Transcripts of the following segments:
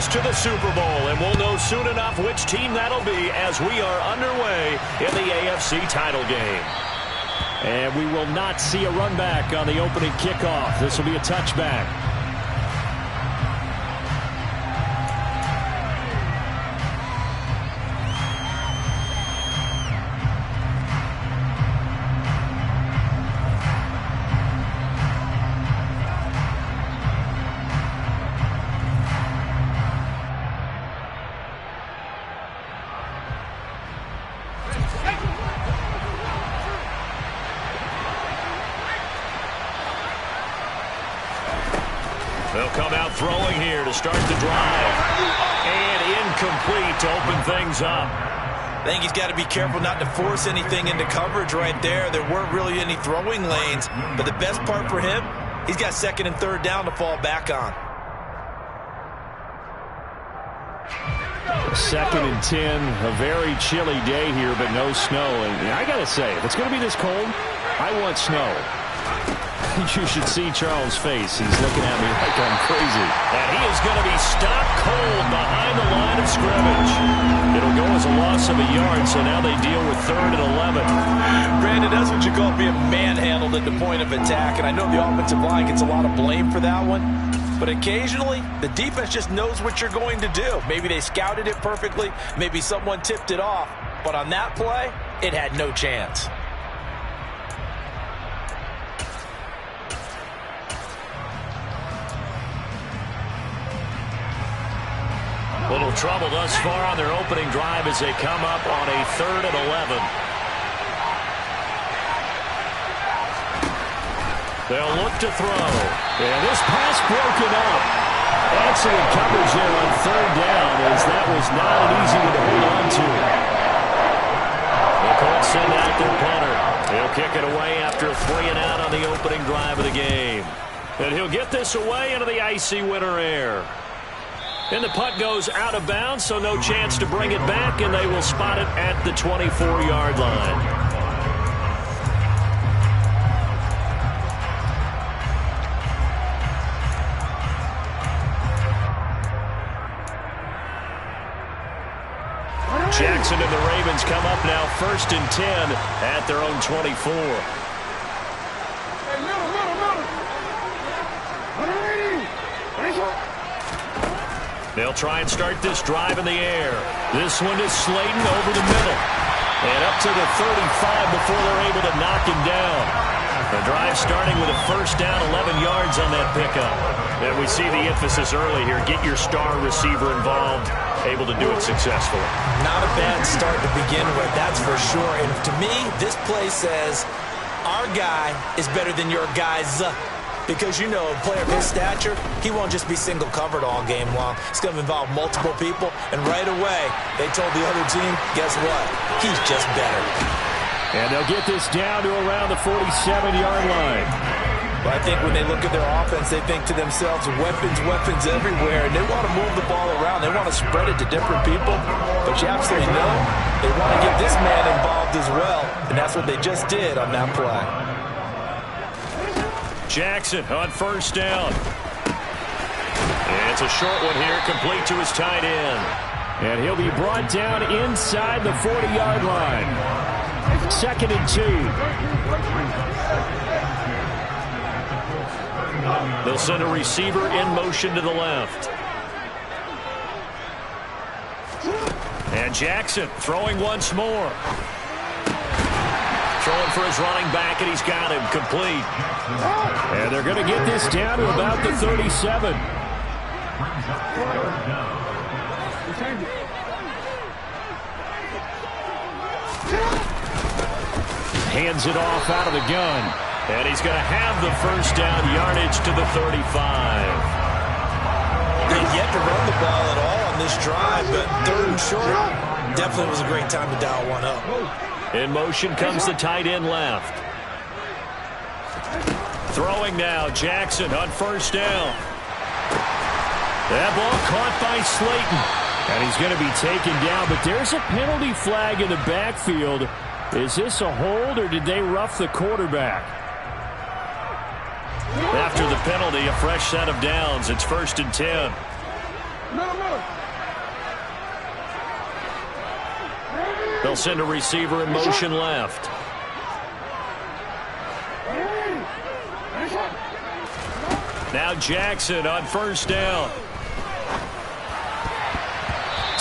close to the Super Bowl, and we'll know soon enough which team that'll be as we are underway in the AFC title game. And we will not see a run back on the opening kickoff. This will be a touchback. They'll come out throwing here to start the drive. And incomplete to open things up. I think he's got to be careful not to force anything into coverage right there. There weren't really any throwing lanes. But the best part for him, he's got second and third down to fall back on. Second and 10, a very chilly day here, but no snow. And I got to say, if it's going to be this cold, I want snow. You should see Charles' face. He's looking at me like I'm crazy. And he is going to be stopped cold behind the line of scrimmage. It'll go as a loss of a yard, so now they deal with 3rd and 11. Brandon, that's what you call being manhandled at the point of attack. And I know the offensive line gets a lot of blame for that one. But occasionally, the defense just knows what you're going to do. Maybe they scouted it perfectly. Maybe someone tipped it off. But on that play, it had no chance. Little trouble thus far on their opening drive as they come up on a 3rd and 11. They'll look to throw. And this pass broken up. Excellent coverage there on 3rd down, as that was not an easy one to hold on to. The Colts send out their punter. He'll kick it away after a 3 and out on the opening drive of the game. And he'll get this away into the icy winter air. And the punt goes out of bounds, so no chance to bring it back, and they will spot it at the 24-yard line. Jackson and the Ravens come up now 1st and 10 at their own 24. They'll try and start this drive in the air. This one is Slayton over the middle. And up to the 35 before they're able to knock him down. The drive starting with a 1st down, 11 yards on that pickup. And we see the emphasis early here. Get your star receiver involved. Able to do it successfully. Not a bad start to begin with, that's for sure. And to me, this play says, our guy is better than your guy's. Because, you know, a player of his stature, he won't just be single covered all game long. It's going to involve multiple people. And right away, they told the other team, guess what? He's just better. And they'll get this down to around the 47-yard line. But I think when they look at their offense, they think to themselves, weapons, weapons everywhere. And they want to move the ball around. They want to spread it to different people. But you absolutely know they want to get this man involved as well. And that's what they just did on that play. Jackson on 1st down. It's a short one here, complete to his tight end. And he'll be brought down inside the 40-yard line. 2nd and 2. They'll send a receiver in motion to the left. And Jackson throwing once more. Throwing for his running back, and he's got him complete. And they're going to get this down to about the 37. Hands it off out of the gun. And he's going to have the 1st down, yardage to the 35. They've yet to run the ball at all on this drive, but 3rd and short, definitely was a great time to dial one up. In motion comes the tight end left. Throwing now, Jackson on 1st down. That ball caught by Slayton. And he's going to be taken down, but there's a penalty flag in the backfield. Is this a hold, or did they rough the quarterback? After the penalty, a fresh set of downs. It's 1st and 10. They'll send a receiver in motion left. Now Jackson on first down.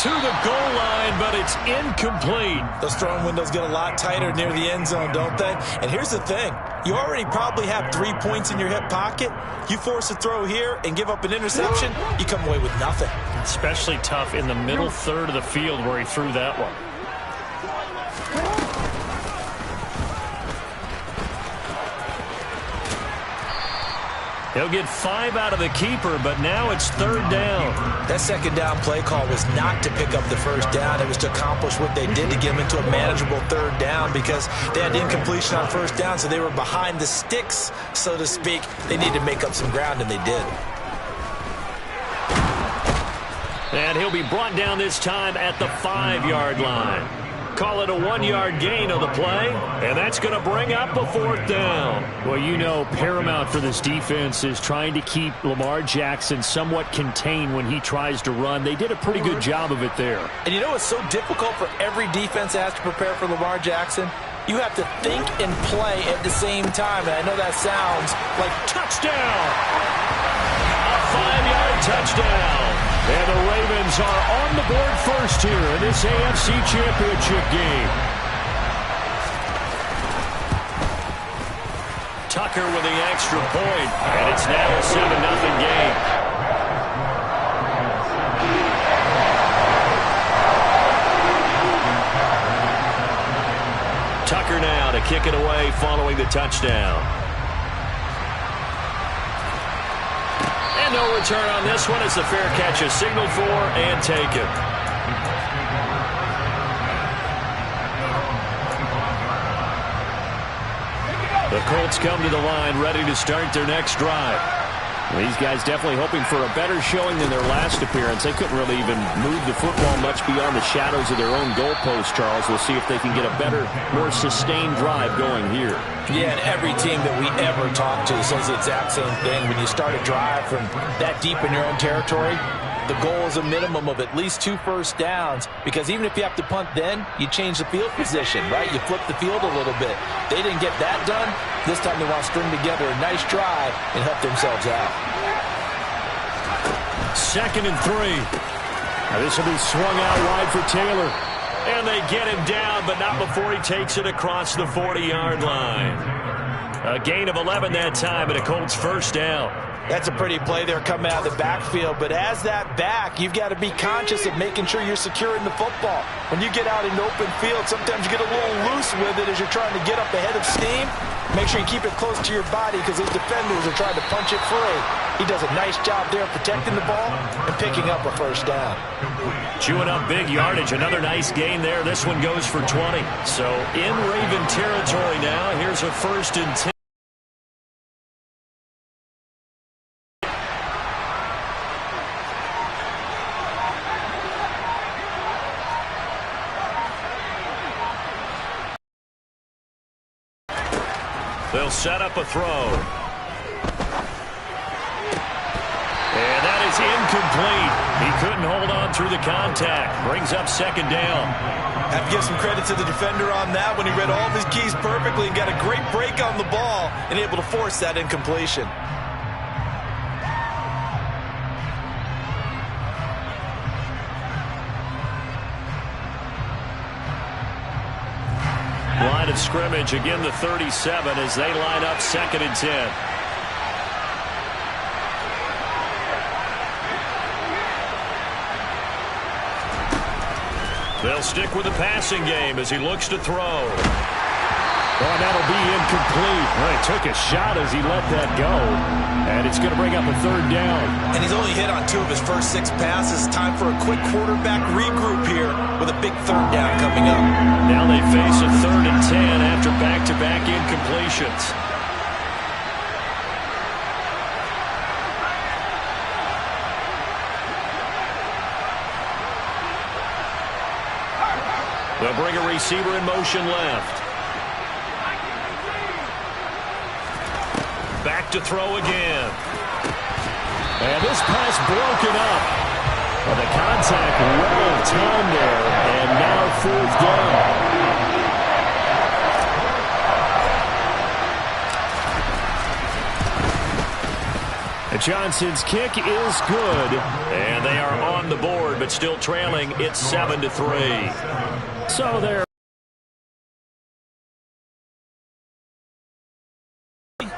To the goal line, but it's incomplete. Those throwing windows get a lot tighter near the end zone, don't they? And here's the thing. You already probably have 3 points in your hip pocket. You force a throw here and give up an interception, you come away with nothing. Especially tough in the middle third of the field where he threw that one. He'll get 5 out of the keeper, but now it's third down. That second down play call was not to pick up the first down. It was to accomplish what they did to get them into a manageable third down because they had incompletion on first down, so they were behind the sticks, so to speak. They needed to make up some ground, and they did. And he'll be brought down this time at the 5-yard line. Call it a 1-yard gain on the play, and that's going to bring up a fourth down. Well, you know, paramount for this defense is trying to keep Lamar Jackson somewhat contained when he tries to run. They did a pretty good job of it there. And you know it's so difficult for every defense that has to prepare for Lamar Jackson? You have to think and play at the same time, and I know that sounds like touchdown. A 5-yard touchdown. And the Ravens are on the board first here in this AFC Championship game. Tucker with the extra point, and it's now a 7-0 game. Tucker now to kick it away following the touchdown. No return on this one as the fair catch is signaled for and taken. The Colts come to the line ready to start their next drive. Well, these guys definitely hoping for a better showing than their last appearance. They couldn't really even move the football much beyond the shadows of their own goalpost, Charles. We'll see if they can get a better, more sustained drive going here. Yeah, and every team that we ever talk to says the exact same thing. When you start a drive from that deep in your own territory, the goal is a minimum of at least 2 first downs, because even if you have to punt then, you change the field position, right? You flip the field a little bit. They didn't get that done. This time they want to string together a nice drive and help themselves out. 2nd and 3. Now this will be swung out wide for Taylor. And they get him down, but not before he takes it across the 40-yard line. A gain of 11 that time, and a Colts first down. That's a pretty play there coming out of the backfield, but as that back, you've got to be conscious of making sure you're securing the football. When you get out in open field, sometimes you get a little loose with it as you're trying to get up ahead of steam. Make sure you keep it close to your body because those defenders are trying to punch it free. He does a nice job there protecting the ball and picking up a first down. Chewing up big yardage. Another nice gain there. This one goes for 20. So in Raven territory now. Here's a 1st and 10. They'll set up a throw. And that is incomplete. He couldn't hold on through the contact. Brings up 2nd down. Have to give some credit to the defender on that when he read all of his keys perfectly and got a great break on the ball and able to force that incompletion. Line of scrimmage, again the 37 as they line up 2nd and 10. They'll stick with the passing game as he looks to throw. Oh, that'll be incomplete. Well, he took a shot as he let that go. And it's going to bring up a 3rd down. And he's only hit on 2 of his first 6 passes. Time for a quick quarterback regroup here with a big 3rd down coming up. Now they face a 3rd and 10 after back-to-back incompletions. They'll bring a receiver in motion left. Back to throw again. And this pass broken up. Well, the contact well timed there. And now 4th down. Johnson's kick is good, and they are on the board, but still trailing. It's 7-3. So they're.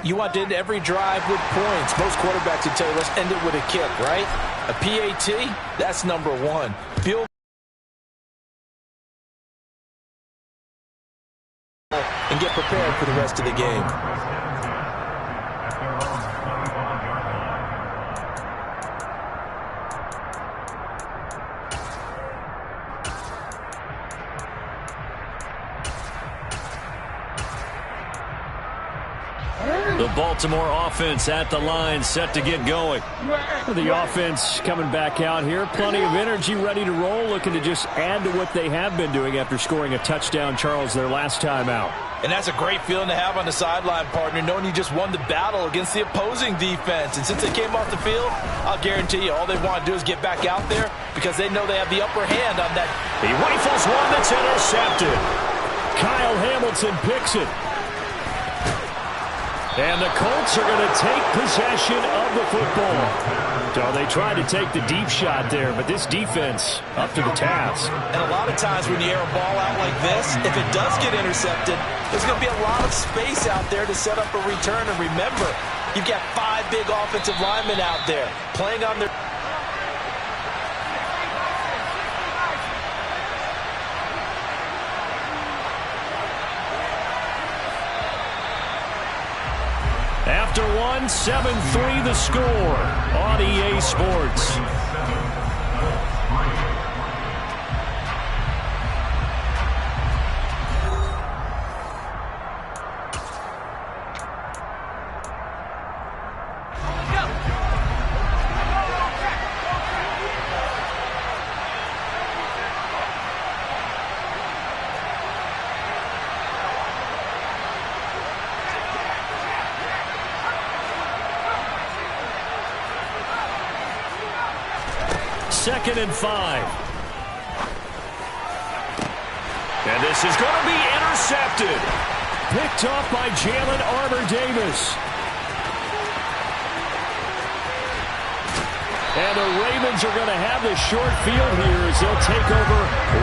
You want to end every drive with points. Most quarterbacks would tell you, let's end it with a kick, right? A PAT, that's number one. Field and get prepared for the rest of the game. The Baltimore offense at the line, set to get going. The offense coming back out here. Plenty of energy, ready to roll, looking to just add to what they have been doing after scoring a touchdown, Charles, their last time out. And that's a great feeling to have on the sideline, partner, knowing you just won the battle against the opposing defense. And since they came off the field, I'll guarantee you all they want to do is get back out there because they know they have the upper hand on that. He rifles one that's intercepted. Kyle Hamilton picks it. And the Colts are going to take possession of the football. So they tried to take the deep shot there, but this defense up to the task. And a lot of times when you air a ball out like this, if it does get intercepted, there's going to be a lot of space out there to set up a return. And remember, you've got 5 big offensive linemen out there playing on their... After one, 7-3 the score on EA Sports. Second and 5. And this is going to be intercepted. Picked off by Jalen Armour-Davis. And the Ravens are going to have the short field here as they'll take over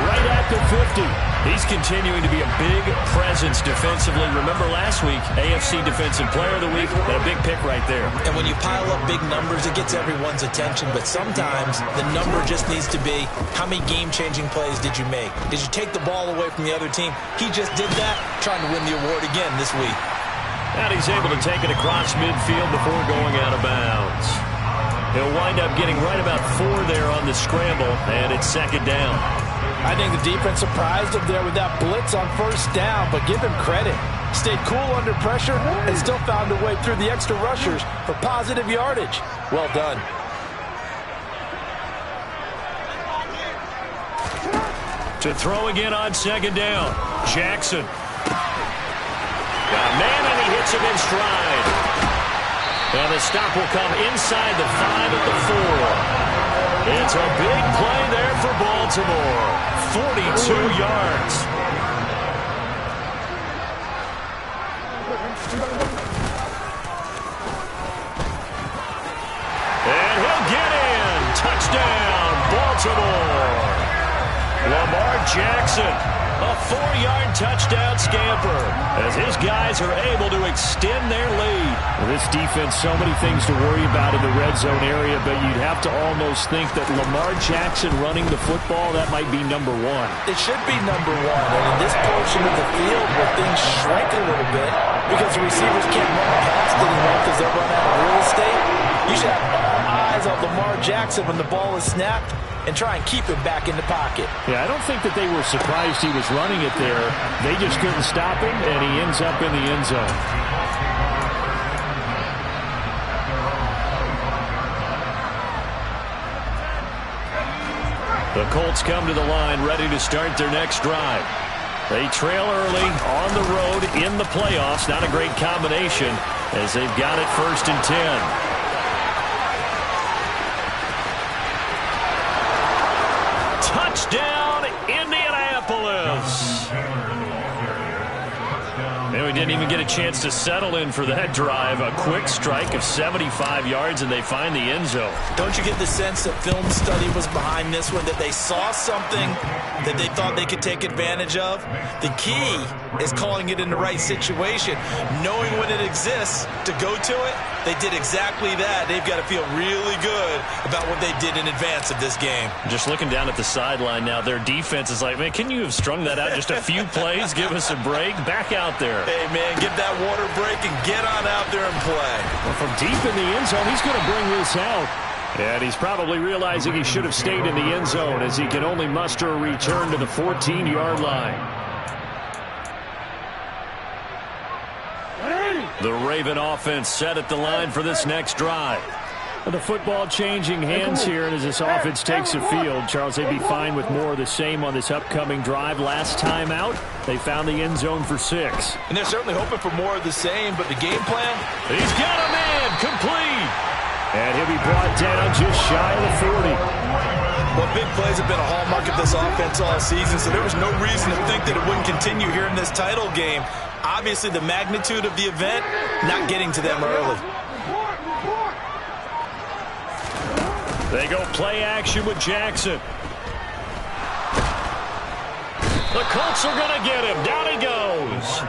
right at the 50. He's continuing to be a big presence defensively. Remember last week, AFC Defensive Player of the Week, and a big pick right there. And when you pile up big numbers, it gets everyone's attention. But sometimes the number just needs to be, how many game-changing plays did you make? Did you take the ball away from the other team? He just did that, trying to win the award again this week. And he's able to take it across midfield before going out of bounds. He'll wind up getting right about 4 there on the scramble, and it's second down. I think the defense surprised him there with that blitz on first down, but give him credit. Stayed cool under pressure and still found a way through the extra rushers for positive yardage. Well done. To throw again on second down. Jackson. Got a man, and he hits him in stride. And the stop will come inside the 5 at the 4. It's a big play there for Baltimore. 42 yards. And he'll get in. Touchdown, Baltimore. Lamar Jackson, a 4-yard touchdown scamper as his guys are able to extend their lead. Well, this defense, so many things to worry about in the red zone area, but you'd have to almost think that Lamar Jackson running the football, that might be number 1. It should be number 1. And in this portion of the field where things shrink a little bit because the receivers can't run past anymore because they're running out of real estate, you should have all eyes on Lamar Jackson when the ball is snapped and try and keep him back in the pocket. Yeah, I don't think that they were surprised he was running it there. They just couldn't stop him, and he ends up in the end zone. The Colts come to the line ready to start their next drive. They trail early on the road in the playoffs. Not a great combination as they've got it 1st and 10. Touchdown, Indianapolis. Indianapolis. And we didn't even get a chance to settle in for that drive. A quick strike of 75 yards, and they find the end zone. Don't you get the sense that film study was behind this one, that they saw something that they thought they could take advantage of? The key is calling it in the right situation, knowing when it exists to go to it. They did exactly that. They've got to feel really good about what they did in advance of this game. Just looking down at the sideline now, their defense is like, man, can you have strung that out just a few plays? Give us a break. Back out there. Hey, man, get that water break and get on out there and play. Well, from deep in the end zone, he's going to bring this out. And he's probably realizing he should have stayed in the end zone as he can only muster a return to the 14-yard line. The Raven offense set at the line for this next drive. The football changing hands here, and as this offense takes the field, Charles, they'd be fine with more of the same on this upcoming drive. Last time out, they found the end zone for 6. And they're certainly hoping for more of the same, but the game plan? He's got a man, complete. And he'll be brought down just shy of the 40. Well, big plays have been a hallmark of this offense all season, so there was no reason to think that it wouldn't continue here in this title game. Obviously, the magnitude of the event not getting to them early. They go play action with Jackson. The Colts are going to get him. Down he goes.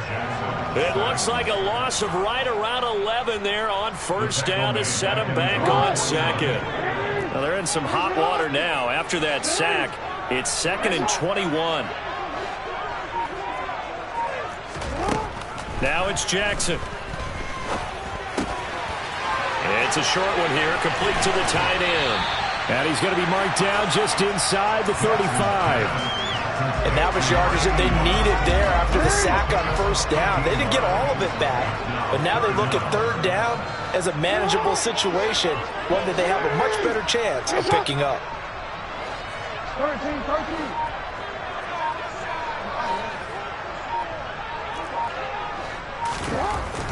It looks like a loss of right around 11 there on first down to set him back on second. Well, they're in some hot water now. After that sack, it's 2nd and 21. Now it's Jackson. It's a short one here, complete to the tight end. And he's going to be marked down just inside the 35. And that was yardage that they needed there after the sack on first down. They didn't get all of it back, but now they look at third down as a manageable situation, one that they have a much better chance of picking up. 13.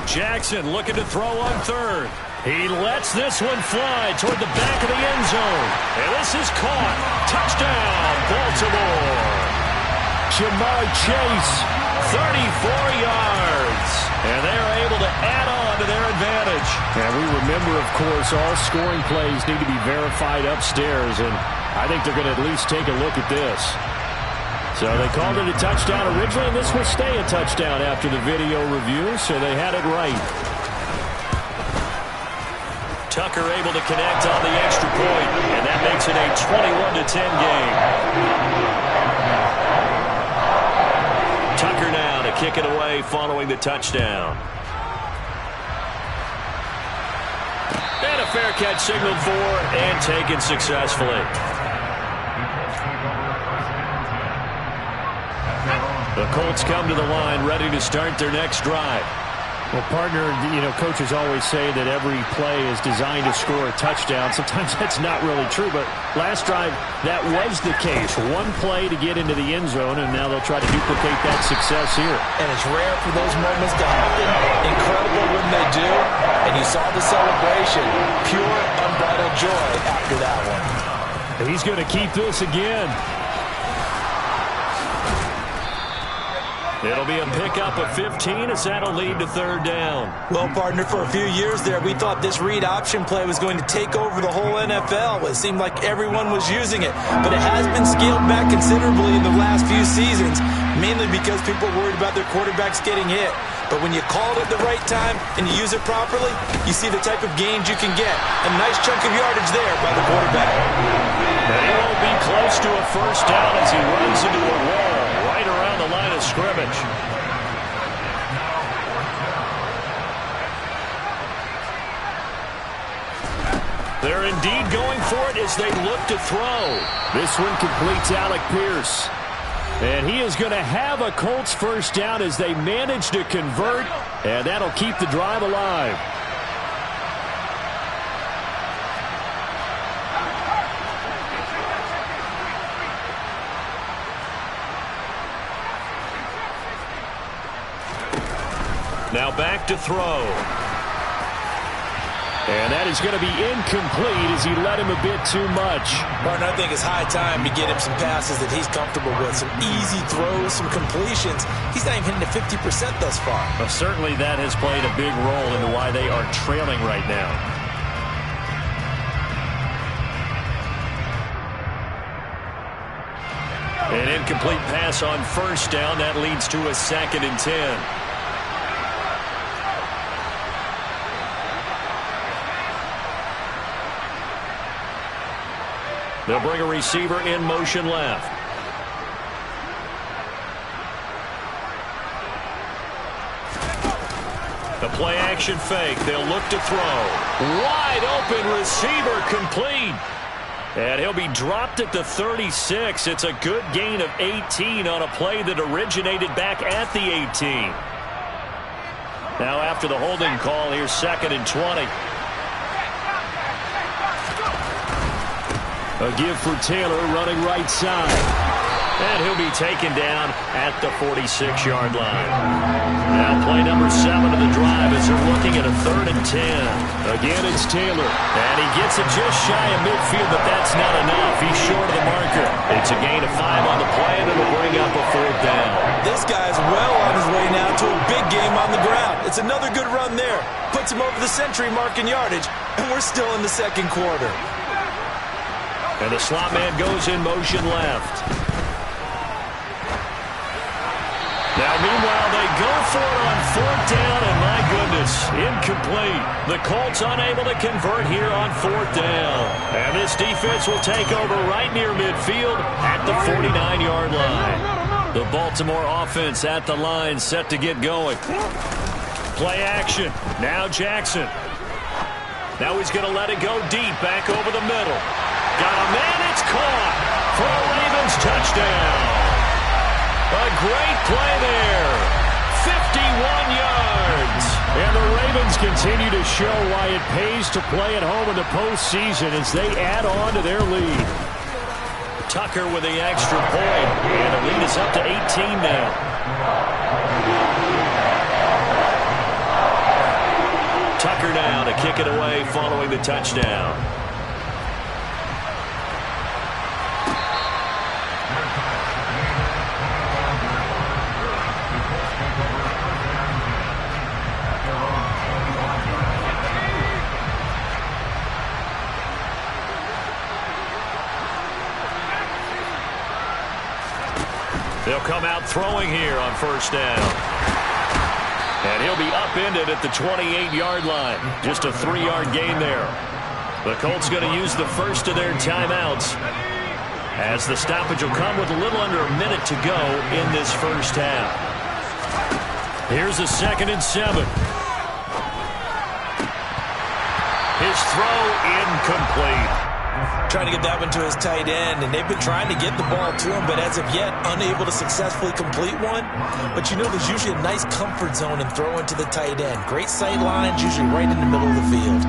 Jackson looking to throw on third. He lets this one fly toward the back of the end zone. And this is caught. Touchdown, Baltimore. Jamar Chase, 34 yards. And they're able to add on to their advantage. And we remember, of course, all scoring plays need to be verified upstairs. And I think they're going to at least take a look at this. So they called it a touchdown originally, and this will stay a touchdown after the video review, so they had it right. Tucker able to connect on the extra point, and that makes it a 21-10 game. Tucker now to kick it away following the touchdown. And a fair catch signaled for and taken successfully. The Colts come to the line ready to start their next drive. Well, partner, you know, coaches always say that every play is designed to score a touchdown. Sometimes that's not really true, but last drive, that was the case. One play to get into the end zone, and now they'll try to duplicate that success here. And it's rare for those moments to happen. Incredible when they do. And you saw the celebration. Pure, unbridled joy after that one. He's going to keep this again. It'll be a pickup of 15 as that'll lead to third down. Well, partner, for a few years there, we thought this read option play was going to take over the whole NFL. It seemed like everyone was using it. But it has been scaled back considerably in the last few seasons, mainly because people are worried about their quarterbacks getting hit. But when you call it at the right time and you use it properly, you see the type of gains you can get. A nice chunk of yardage there by the quarterback. But he won't be close to a first down as he runs into a wall right around the line of scrimmage. They're indeed going for it as they look to throw. This one completes Alec Pierce. And he is going to have a Colts first down as they manage to convert, and that'll keep the drive alive. Now back to throw. And that is going to be incomplete as he led him a bit too much. Martin, I think it's high time to get him some passes that he's comfortable with. Some easy throws, some completions. He's not even hitting to 50% thus far. Well, certainly that has played a big role into why they are trailing right now. An incomplete pass on first down. That leads to a 2nd and 10. They'll bring a receiver in motion left. The play action fake. They'll look to throw. Wide open receiver complete. And he'll be dropped at the 36. It's a good gain of 18 on a play that originated back at the 18. Now after the holding call, here's 2nd and 20. A give for Taylor running right side. And he'll be taken down at the 46-yard line. Now play number 7 of the drive as they're looking at a 3rd and 10. Again, it's Taylor. And he gets it just shy of midfield, but that's not enough. He's short of the marker. It's a gain of 5 on the play, and it'll bring up a 4th down. This guy's well on his way now to a big game on the ground. It's another good run there. Puts him over the century mark in yardage, and we're still in the 2nd quarter. And the slot man goes in motion left. Now, meanwhile, they go for it on 4th down, and my goodness, incomplete. The Colts unable to convert here on 4th down. And this defense will take over right near midfield at the 49-yard line. The Baltimore offense at the line set to get going. Play action. Now Jackson. Now he's going to let it go deep back over the middle. Got a man, it's caught for a Ravens touchdown. A great play there. 51 yards. And the Ravens continue to show why it pays to play at home in the postseason as they add on to their lead. Tucker with the extra point. And the lead is up to 18 now. Tucker now to kick it away following the touchdown. They'll come out throwing here on 1st down. And he'll be upended at the 28-yard line. Just a 3-yard gain there. The Colts going to use the first of their timeouts, as the stoppage will come with a little under a minute to go in this first half. Here's a 2nd and 7. His throw incomplete. Trying to get that one to his tight end, and they've been trying to get the ball to him, but as of yet, unable to successfully complete one. But you know, there's usually a nice comfort zone in throwing to the tight end. Great sight lines, usually right in the middle of the field.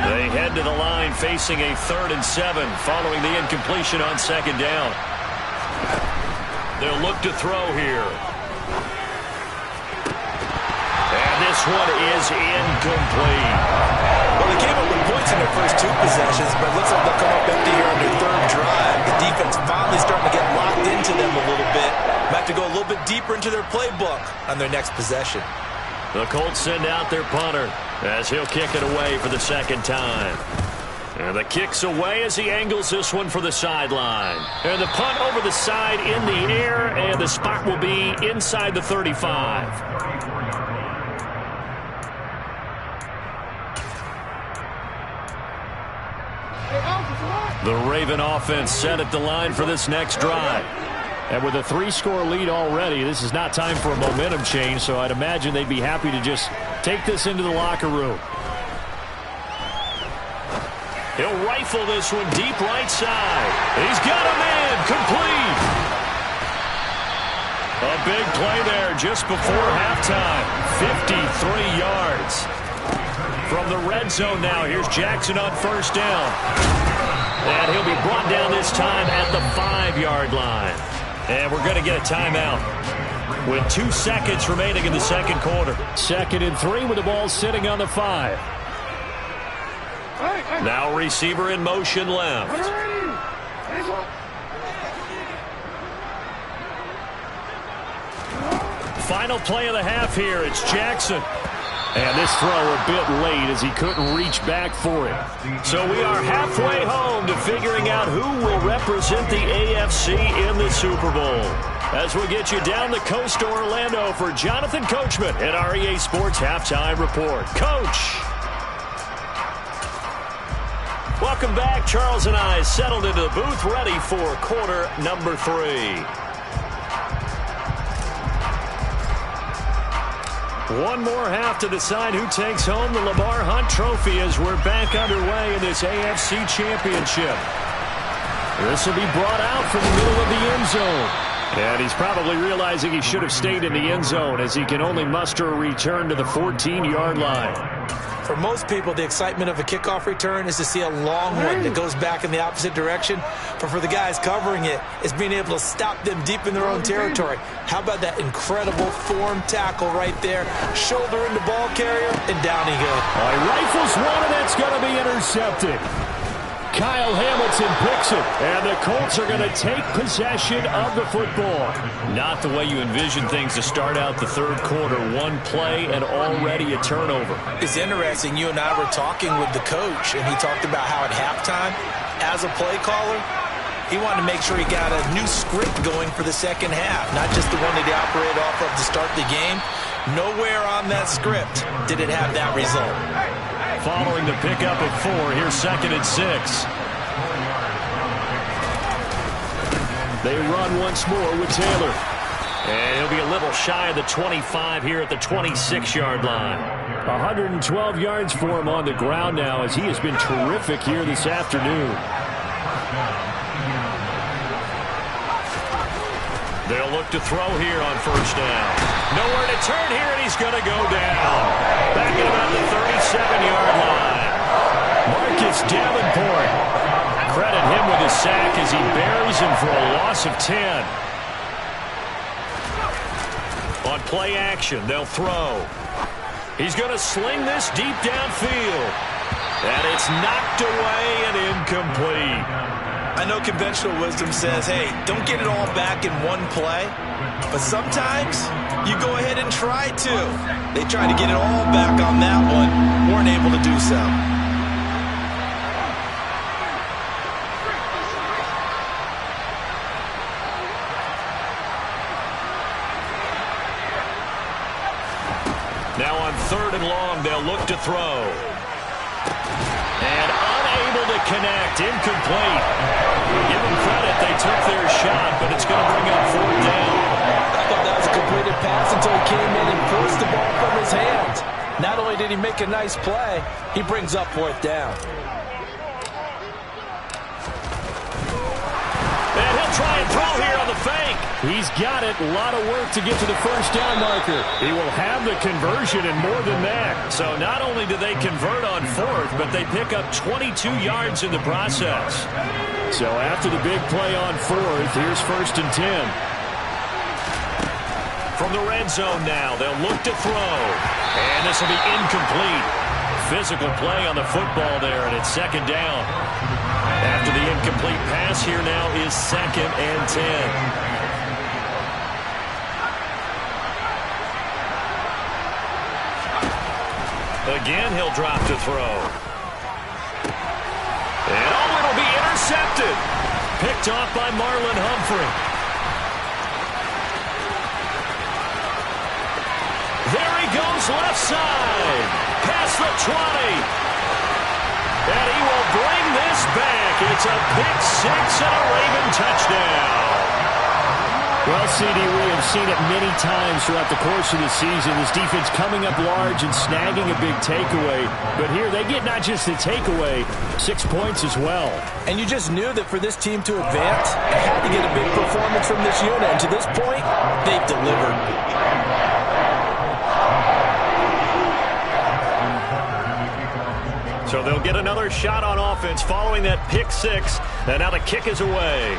They head to the line facing a 3rd and 7 following the incompletion on 2nd down. They'll look to throw here. And this one is incomplete. Well, they came up with points in their first 2 possessions, but it looks like they'll come up empty here on their 3rd drive. The defense finally starting to get locked into them a little bit. Might have to go a little bit deeper into their playbook on their next possession. The Colts send out their punter as he'll kick it away for the 2nd time. And the kick's away as he angles this one for the sideline. And the punt over the side in the air, and the spot will be inside the 35. The Raven offense set at the line for this next drive. And with a 3-score lead already, this is not time for a momentum change, so I'd imagine they'd be happy to just take this into the locker room. He'll rifle this one deep right side. He's got a man, complete. A big play there just before halftime. 53 yards. From the red zone now, here's Jackson on 1st down. And he'll be brought down this time at the 5-yard line. And we're going to get a timeout. with 2 seconds remaining in the second quarter. 2nd and 3 with the ball sitting on the 5. Now receiver in motion left. Final play of the half here. It's Jackson. And this throw a bit late as he couldn't reach back for it. So we are halfway home to figuring out who will represent the AFC in the Super Bowl. As we get you down the coast to Orlando for Jonathan Coachman at our EA Sports Halftime Report. Coach. Welcome back. Charles and I settled into the booth ready for quarter number 3. One more half to decide who takes home the Lamar Hunt Trophy as we're back underway in this AFC Championship. This will be brought out from the middle of the end zone. And he's probably realizing he should have stayed in the end zone as he can only muster a return to the 14-yard line. For most people, the excitement of a kickoff return is to see a long one that goes back in the opposite direction. But for the guys covering it, it's being able to stop them deep in their own territory. How about that incredible form tackle right there? Shoulder in the ball carrier, and down he goes. He rifles one, and that's going to be intercepted. Kyle Hamilton picks it, and the Colts are going to take possession of the football. Not the way you envision things to start out the third quarter. One play and already a turnover. It's interesting. You and I were talking with the coach, and he talked about how at halftime, as a play caller, he wanted to make sure he got a new script going for the second half, not just the one that he operated off of to start the game. Nowhere on that script did it have that result. Following the pickup of 4, here's 2nd and 6. They run once more with Taylor. And he'll be a little shy of the 25 here at the 26-yard line. 112 yards for him on the ground now as he has been terrific here this afternoon. They'll look to throw here on first down. Nowhere to turn here, and he's going to go down. Back at about the 37-yard line. Marcus Davenport. Credit him with his sack as he buries him for a loss of 10. On play action, they'll throw. He's going to sling this deep downfield. And it's knocked away and incomplete. I know conventional wisdom says, hey, don't get it all back in one play. But sometimes you go ahead and try to. They tried to get it all back on that one. Weren't able to do so. Now on 3rd and long, they'll look to throw. And unable to connect. Incomplete. Give them credit. They took their shot, but it's going to bring up 4th down. I thought that was a completed pass until he came in and forced the ball from his hands. Not only did he make a nice play, he brings up 4th down. And he'll try and throw here on the fake. He's got it. A lot of work to get to the first down marker. He will have the conversion and more than that. So not only do they convert on 4th, but they pick up 22 yards in the process. So after the big play on 4th, here's 1st and 10. From the red zone now, they'll look to throw. And this will be incomplete. Physical play on the football there, and it's 2nd down. After the incomplete pass, here now is 2nd and 10. Again, he'll drop to throw. And it'll be intercepted. Picked off by Marlon Humphrey. There he goes left side. Past the 20. And he will bring this back. It's a pick 6 and a Raven touchdown. Well, CD, we have seen it many times throughout the course of the season. This defense coming up large and snagging a big takeaway. But here they get not just the takeaway, 6 points as well. And you just knew that for this team to advance, they had to get a big performance from this unit. And to this point, they've delivered. So they'll get another shot on offense following that pick 6. And now the kick is away.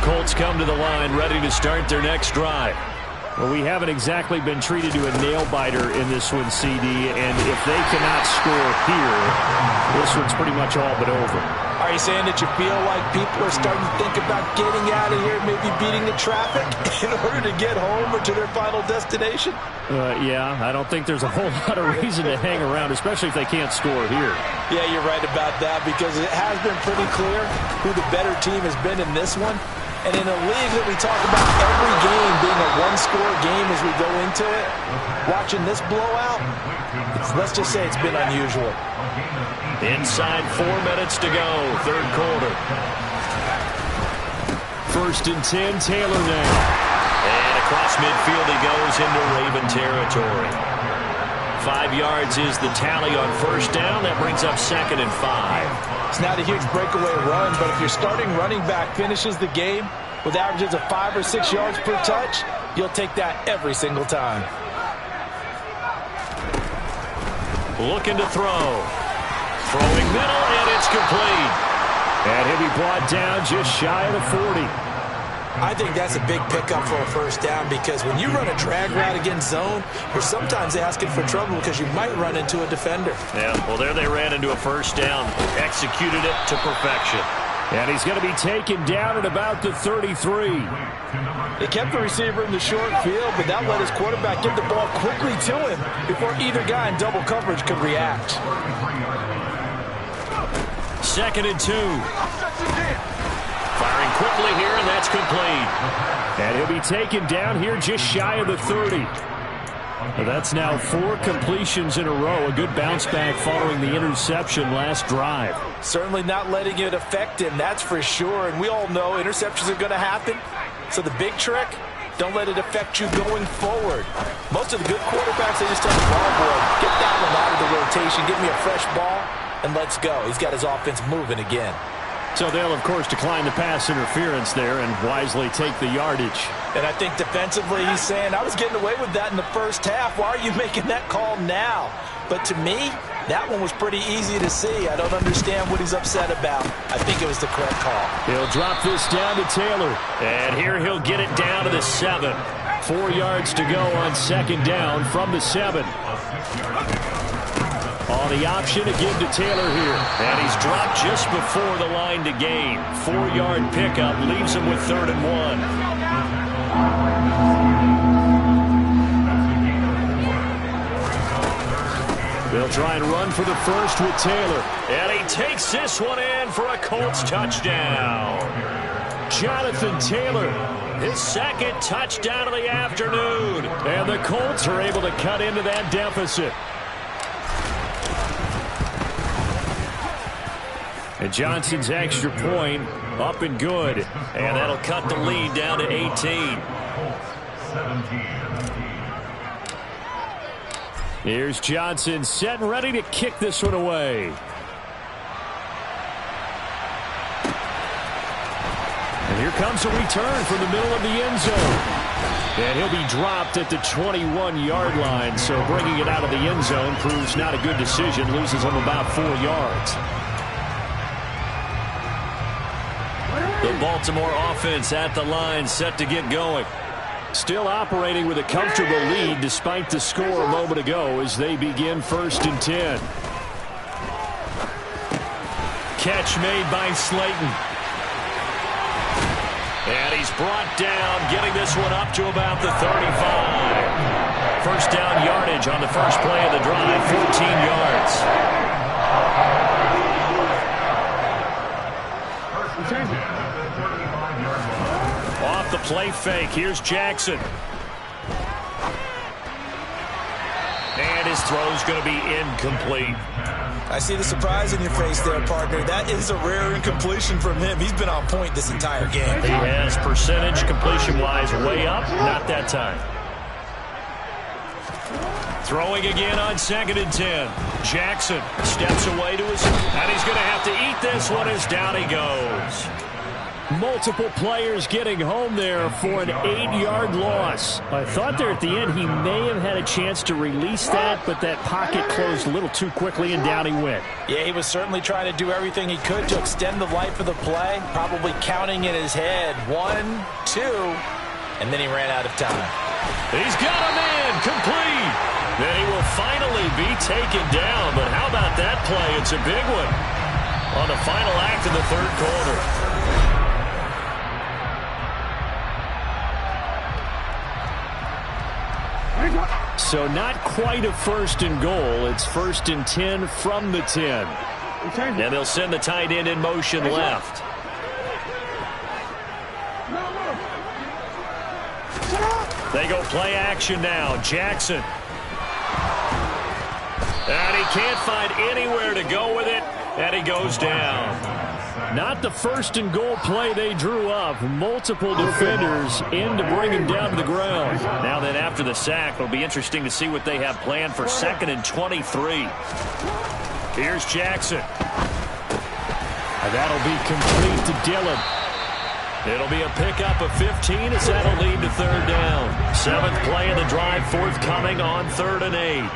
Colts come to the line, ready to start their next drive. Well, we haven't exactly been treated to a nail-biter in this one, CD, and if they cannot score here, this one's pretty much all but over. Are you saying that you feel like people are starting to think about getting out of here, maybe beating the traffic in order to get home or to their final destination? Yeah, I don't think there's a whole lot of reason to hang around, especially if they can't score here. Yeah, you're right about that, because it has been pretty clear who the better team has been in this one. And in a league that we talk about every game being a one-score game as we go into it, watching this blowout, let's just say it's been unusual. Inside 4 minutes to go, third quarter. 1st and 10, Taylor now. And across midfield he goes into Raven territory. 5 yards is the tally on first down. That brings up 2nd and 5. It's not a huge breakaway run, but if your starting running back finishes the game with averages of 5 or 6 yards per touch, you'll take that every single time. Looking to throw. Throwing middle, and it's complete. And he'll be brought down just shy of the 40. I think that's a big pickup for a first down, because when you run a drag route against zone, you're sometimes asking for trouble because you might run into a defender. Yeah, well, there they ran into a first down. Executed it to perfection. And he's going to be taken down at about the 33. They kept the receiver in the short field, but that let his quarterback get the ball quickly to him before either guy in double coverage could react. 2nd and 2. Firing quickly here, and that's complete. And he'll be taken down here just shy of the 30. That's now 4 completions in a row. A good bounce back following the interception last drive. Certainly not letting it affect him, that's for sure. And we all know interceptions are going to happen. So the big trick, don't let it affect you going forward. Most of the good quarterbacks, they just tell the ball boy, get that one out of the rotation, give me a fresh ball, and let's go. He's got his offense moving again. So they'll, of course, decline the pass interference there and wisely take the yardage. And I think defensively he's saying, I was getting away with that in the first half. Why are you making that call now? But to me, that one was pretty easy to see. I don't understand what he's upset about. I think it was the correct call. He'll drop this down to Taylor. And here he'll get it down to the 7. 4 yards to go on 2nd down from the 7. On the option to give to Taylor here. And he's dropped just before the line to gain. 4-yard pickup leaves him with 3rd and 1. They'll try and run for the first with Taylor. And he takes this one in for a Colts touchdown. Jonathan Taylor, his 2nd touchdown of the afternoon. And the Colts are able to cut into that deficit. And Johnson's extra point up and good. And that'll cut the lead down to 18. Here's Johnson set and ready to kick this one away. And here comes a return from the middle of the end zone. And he'll be dropped at the 21-yard line. So bringing it out of the end zone proves not a good decision. Loses him about 4 yards. The Baltimore offense at the line, set to get going. Still operating with a comfortable lead despite the score a moment ago as they begin 1st and 10. Catch made by Slayton. And he's brought down, getting this one up to about the 35. First down yardage on the first play of the drive, 14 yards. Off the play fake, here's Jackson. And his throw's going to be incomplete. I see the surprise in your face there, partner. That is a rare incompletion from him. He's been on point this entire game. He has percentage completion-wise way up, not that time. Throwing again on 2nd and 10. Jackson steps away to his, and he's going to have to eat this one as down he goes. Multiple players getting home there for an 8-yard loss. I thought there at the end he may have had a chance to release that, but that pocket closed a little too quickly, and down he went. Yeah, he was certainly trying to do everything he could to extend the life of the play, probably counting in his head 1, 2, and then he ran out of time. He's got a man complete. Then he will finally be taken down, but how about that play? It's a big one on the final act of the third quarter. So not quite a first and goal. It's 1st and 10 from the 10. And they'll send the tight end in motion left. They go play action now. Jackson. And he can't find anywhere to go with it, and he goes down. Not the 1st and goal play they drew up. Multiple defenders in to bring him down to the ground. Now then, after the sack, it'll be interesting to see what they have planned for 2nd and 23. Here's Jackson. And that'll be complete to Dillon. It'll be a pickup of 15 as that'll lead to 3rd down. 7th play of the drive forthcoming on 3rd and 8.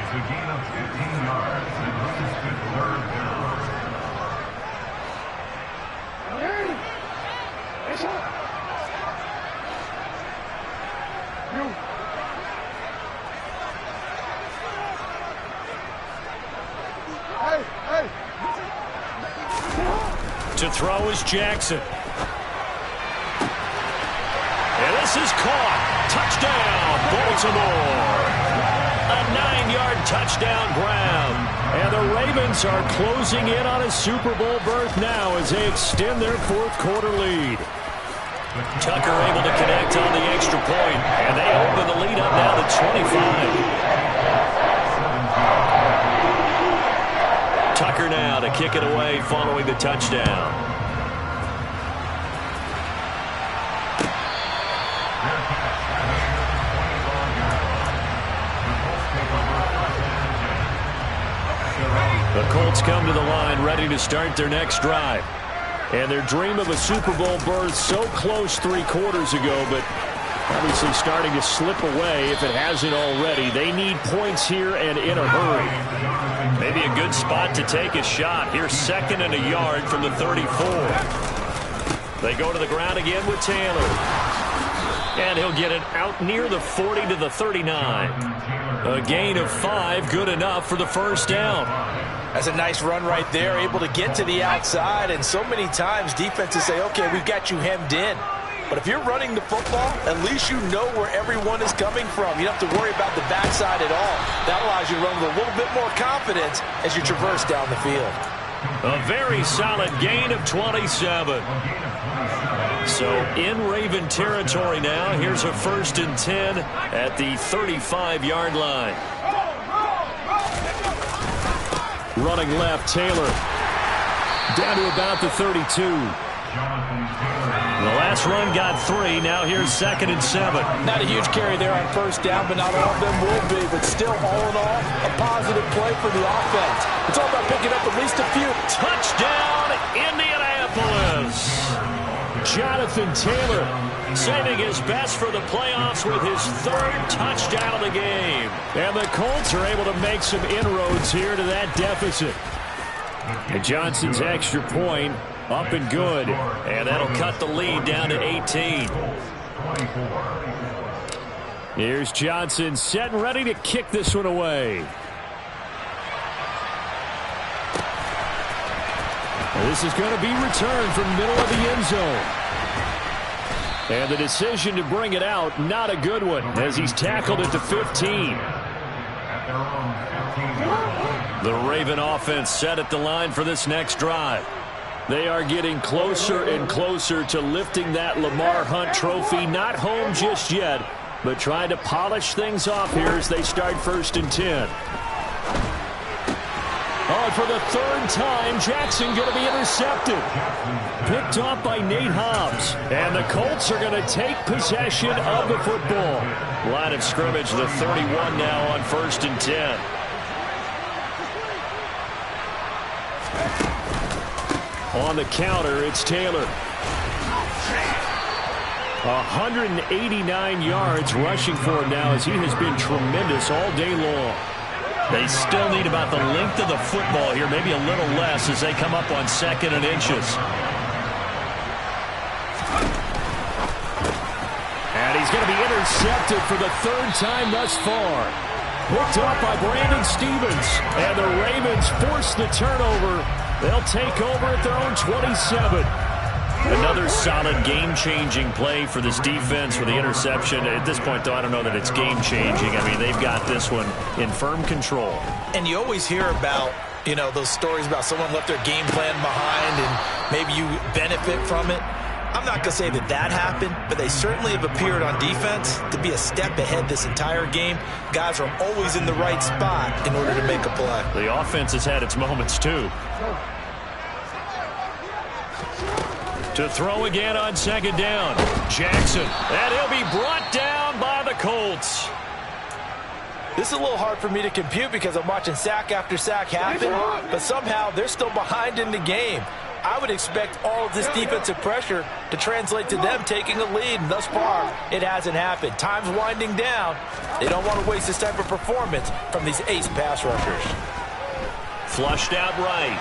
To throw is Jackson. And this is caught. Touchdown, Baltimore. A 9-yard touchdown ground. And the Ravens are closing in on a Super Bowl berth now as they extend their 4th quarter lead. Tucker able to connect on the extra point, and they open the lead up now to 25. Tucker now to kick it away following the touchdown. The Colts come to the line ready to start their next drive. And their dream of a Super Bowl berth so close 3 quarters ago, but obviously starting to slip away if it hasn't already. They need points here and in a hurry. Maybe a good spot to take a shot. Here's 2nd and a yard from the 34. They go to the ground again with Taylor. And he'll get it out near the 40 to the 39. A gain of 5, good enough for the 1st down. That's a nice run right there, able to get to the outside. And so many times defenses say, okay, we've got you hemmed in. But if you're running the football, at least you know where everyone is coming from. You don't have to worry about the backside at all. That allows you to run with a little bit more confidence as you traverse down the field. A very solid gain of 27. So in Raven territory now. Here's a 1st and 10 at the 35-yard line. Running left, Taylor. Down to about the 32. The last run got 3. Now here's 2nd and 7. Not a huge carry there on 1st down, but not all of them will be. But still, all in all, a positive play for the offense. It's all about picking up at least a few. Touchdown, Indianapolis. Jonathan Taylor saving his best for the playoffs with his 3rd touchdown of the game. And the Colts are able to make some inroads here to that deficit. And Johnson's extra point up and good. And that'll cut the lead down to 18. Here's Johnson set and ready to kick this one away. This is going to be returned from middle of the end zone. And the decision to bring it out, not a good one, as he's tackled at the 15. The Raven offense set at the line for this next drive. They are getting closer and closer to lifting that Lamar Hunt trophy. Not home just yet, but trying to polish things off here as they start 1st and 10. Oh, for the 3rd time, Jackson going to be intercepted. Picked off by Nate Hobbs. And the Colts are going to take possession of the football. Line of scrimmage, the 31 now on 1st and 10. On the counter, it's Taylor. 189 yards rushing for him now, as he has been tremendous all day long. They still need about the length of the football here, maybe a little less as they come up on 2nd and inches. And he's going to be intercepted for the 3rd time thus far. Picked up by Brandon Stevens. And the Ravens force the turnover. They'll take over at their own 27. Another solid game-changing play for this defense with the interception. At this point, though, I don't know that it's game-changing. I mean, they've got this one in firm control. And you always hear about, those stories about someone left their game plan behind and maybe you benefit from it. I'm not going to say that happened, but they certainly have appeared on defense to be a step ahead this entire game. Guys are always in the right spot in order to make a play. The offense has had its moments, too. To throw again on 2nd down. Jackson. And he'll be brought down by the Colts. This is a little hard for me to compute because I'm watching sack after sack happen, but somehow they're still behind in the game. I would expect all of this defensive pressure to translate to them taking a lead, and thus far, it hasn't happened. Time's winding down. They don't want to waste this type of performance from these ace pass rushers. Flushed out right.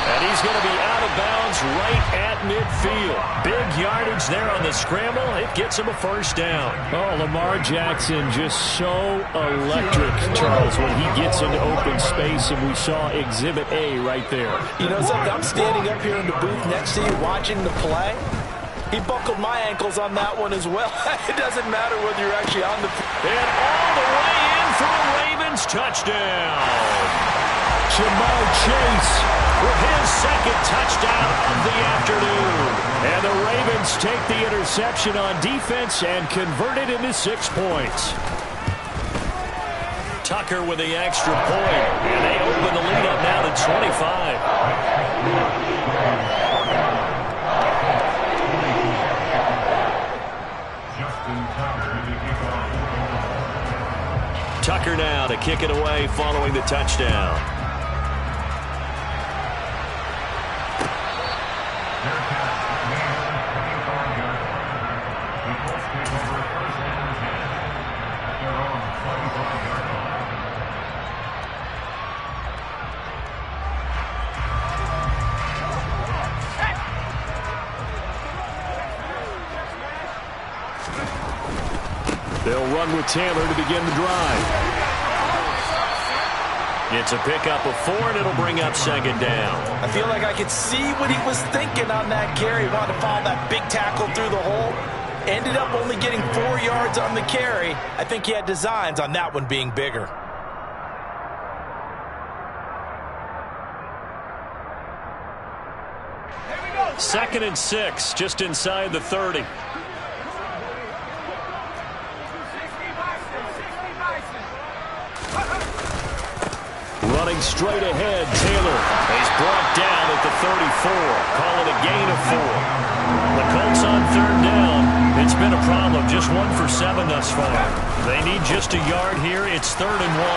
And he's going to be out of bounds right at midfield. Big yardage there on the scramble. It gets him a 1st down. Oh, Lamar Jackson just so electric, Charles, when he gets into open space, and we saw Exhibit A right there. You know something? I'm standing up here in the booth next to you watching the play. He buckled my ankles on that one as well. It doesn't matter whether you're actually on the... And all the way in for a Ravens touchdown. Jamar Chase with his 2nd touchdown of the afternoon. And the Ravens take the interception on defense and convert it into 6 points. Tucker with the extra point. And they open the lead up now to 25. Tucker now to kick it away following the touchdown. They'll run with Taylor to begin the drive. It's a pickup of 4, and it'll bring up 2nd down. I feel like I could see what he was thinking on that carry. He wanted to follow that big tackle through the hole. Ended up only getting 4 yards on the carry. I think he had designs on that one being bigger. Second and 6, just inside the 30. Running straight ahead, Taylor. He's brought down at the 34. Call it a gain of 4. The Colts on 3rd down. It's been a problem. Just 1 for 7 thus far. They need just a yard here. It's 3rd and 1.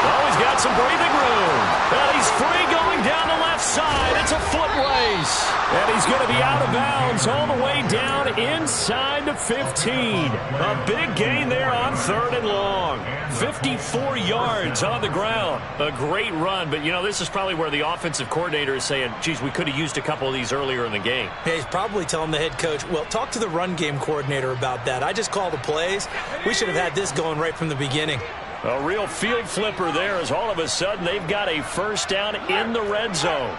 Oh, he's got some breathing room. And he's free going down the left side. It's a foot race. And he's going to be out of bounds all the way down inside the 15. A big gain there on 3rd and long. 54 yards on the ground. A great run, but, this is probably where the offensive coordinator is saying, geez, we could have used a couple of these earlier in the game. Yeah, he's probably telling the head coach, well, talk to the run game coordinator about that. I just call the plays. We should have had this going right from the beginning. A real field flipper there as all of a sudden they've got a 1st down in the red zone.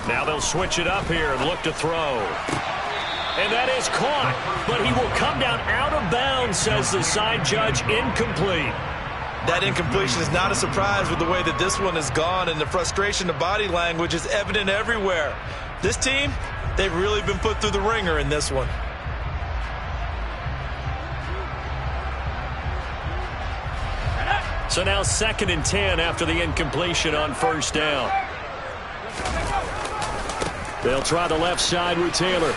Now they'll switch it up here and look to throw. And that is caught, but he will come down out of bounds, says the side judge. Incomplete. That incompletion is not a surprise with the way that this one has gone, and the frustration of body language is evident everywhere. This team, they've really been put through the ringer in this one. So now 2nd and 10 after the incompletion on 1st down. They'll try the left side with Taylor.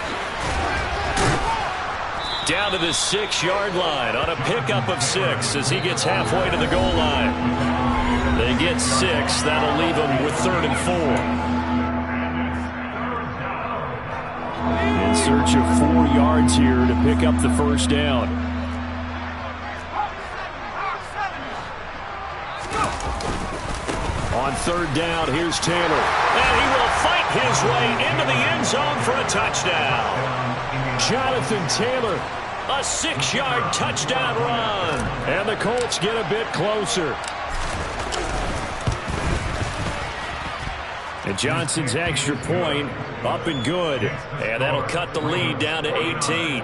Down to the 6-yard line on a pickup of 6 as he gets halfway to the goal line. They get 6. That'll leave them with 3rd and 4. In search of 4 yards here to pick up the first down. On 3rd down, here's Taylor. And he will fight his way into the end zone for a touchdown. Jonathan Taylor. A 6-yard touchdown run. And the Colts get a bit closer. And Johnson's extra point up and good. And that'll cut the lead down to 18.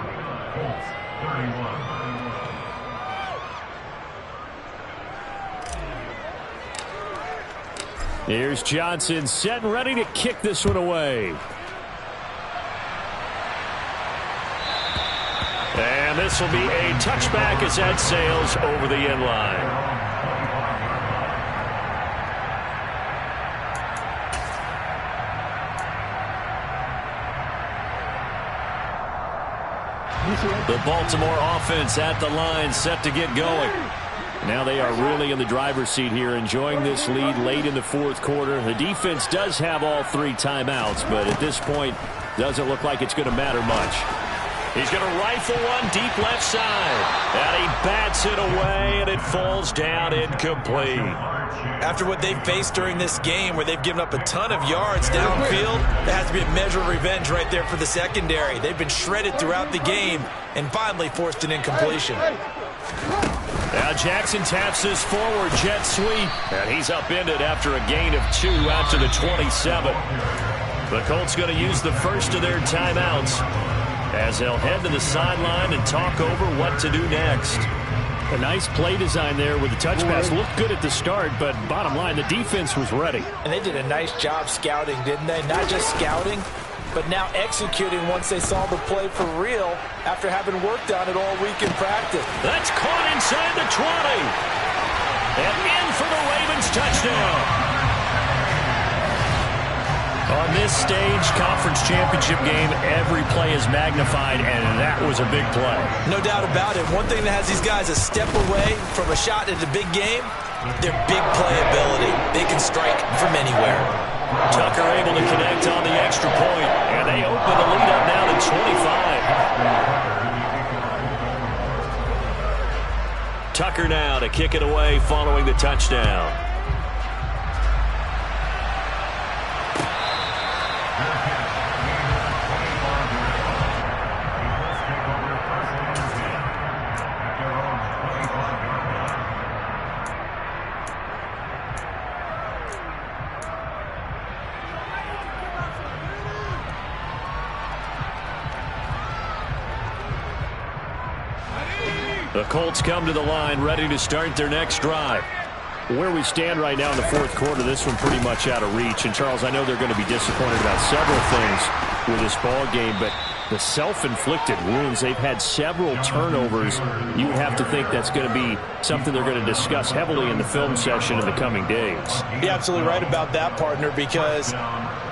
Here's Johnson set and ready to kick this one away. And this will be a touchback as that sails over the end line. The Baltimore offense at the line, set to get going. Now they are really in the driver's seat here, enjoying this lead late in the 4th quarter. The defense does have all 3 timeouts, but at this point, doesn't look like it's going to matter much. He's going to rifle one deep left side. And he bats it away, and it falls down incomplete. After what they've faced during this game, where they've given up a ton of yards downfield, there has to be a measure of revenge right there for the secondary. They've been shredded throughout the game and finally forced an incompletion. Now Jackson taps his forward jet sweep, and he's upended after a gain of 2 out to the 27. The Colts going to use the first of their timeouts as they'll head to the sideline and talk over what to do next. A nice play design there with the touch pass. Looked good at the start, but bottom line, the defense was ready. And they did a nice job scouting, didn't they? Not just scouting, but now executing once they saw the play for real after having worked on it all week in practice. That's caught inside the 20. And in for the Ravens touchdown. On this stage, conference championship game, every play is magnified, and that was a big play. No doubt about it. One thing that has these guys a step away from a shot at a big game, their big play ability. They can strike from anywhere. Tucker able to connect on the extra point, and they open the lead up now to 25. Tucker now to kick it away following the touchdown. The Colts come to the line ready to start their next drive. Where we stand right now in the 4th quarter, this one pretty much out of reach. And, Charles, I know they're going to be disappointed about several things with this ball game, but the self-inflicted wounds, they've had several turnovers. You would have to think that's going to be something they're going to discuss heavily in the film session in the coming days. You're absolutely right about that, partner, because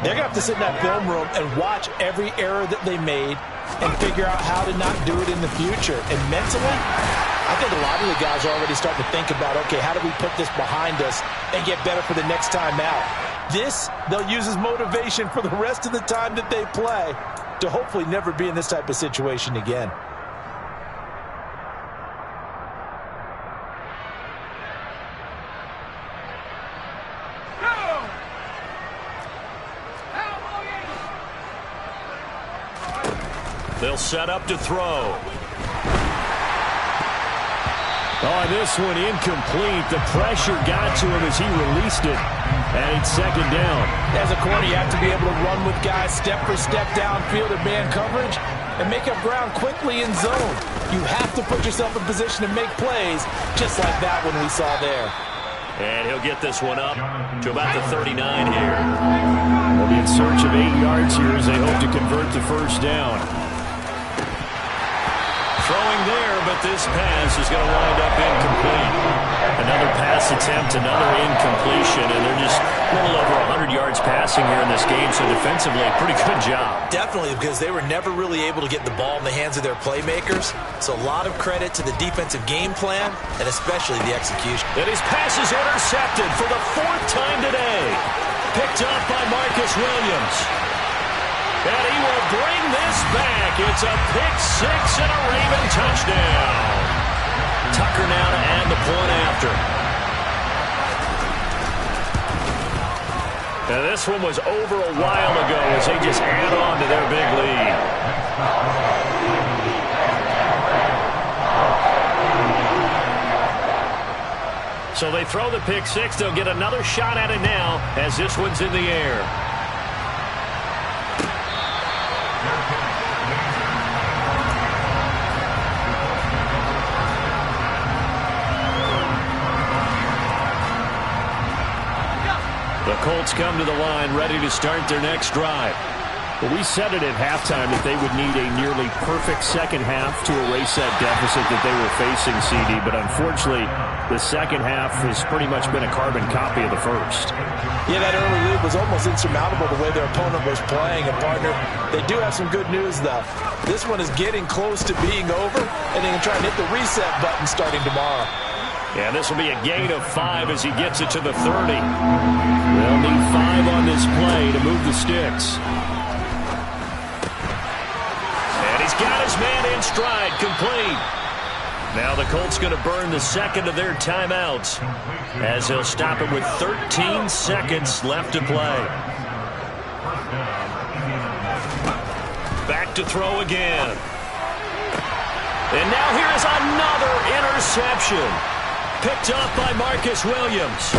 they're going to have to sit in that film room and watch every error that they made and figure out how to not do it in the future. And mentally, I think a lot of the guys are already starting to think about, okay, how do we put this behind us and get better for the next time out? This, they'll use as motivation for the rest of the time that they play to hopefully never be in this type of situation again. They'll set up to throw. Oh, this one incomplete. The pressure got to him as he released it. And it's 2nd down. As a corner, you have to be able to run with guys step for step downfield in man coverage and make up ground quickly in zone. You have to put yourself in position to make plays, just like that one we saw there. And he'll get this one up to about the 39 here. They'll be in search of 8 yards here as they hope to convert the first down. Throwing there, but this pass is going to wind up incomplete. Another pass attempt, another incompletion, and they're just a little over 100 yards passing here in this game, so defensively, pretty good job. Definitely, because they were never really able to get the ball in the hands of their playmakers. So a lot of credit to the defensive game plan, and especially the execution. And his pass is intercepted for the 4th time today. Picked up by Marcus Williams. And he will bring this back. It's a pick six and a Raven touchdown. Tucker now to add the point after. Now this one was over a while ago as they just add on to their big lead. So they throw the pick six. They'll get another shot at it now as this one's in the air. The Colts come to the line ready to start their next drive. Well, we said it at halftime that they would need a nearly perfect second half to erase that deficit that they were facing, CD. But unfortunately, the second half has pretty much been a carbon copy of the first. Yeah, that early lead was almost insurmountable the way their opponent was playing. And, partner, they do have some good news, though. This one is getting close to being over, and they can try and hit the reset button starting tomorrow. Yeah, this will be a gain of 5 as he gets it to the 30. They'll need 5 on this play to move the sticks. And he's got his man in stride, complete. Now the Colts going to burn the second of their timeouts as he'll stop it with 13 seconds left to play. Back to throw again. And now here is another interception. Picked up by Marcus Williams.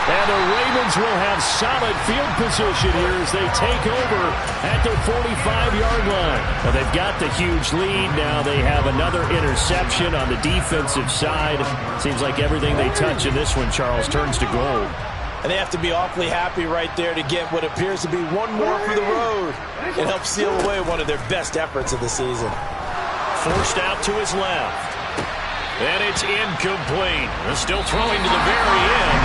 And the Ravens will have solid field position here as they take over at their 45-yard line. Well, they've got the huge lead. Now they have another interception on the defensive side. Seems like everything they touch in this one, Charles, turns to gold. And they have to be awfully happy right there to get what appears to be one more for the road. It helps seal away one of their best efforts of the season. Forced out to his left. And it's incomplete. They're still throwing to the very end.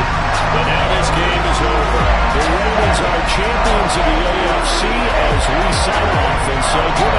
But now this game is over. The Ravens are champions of the AFC as we sign off and say goodbye.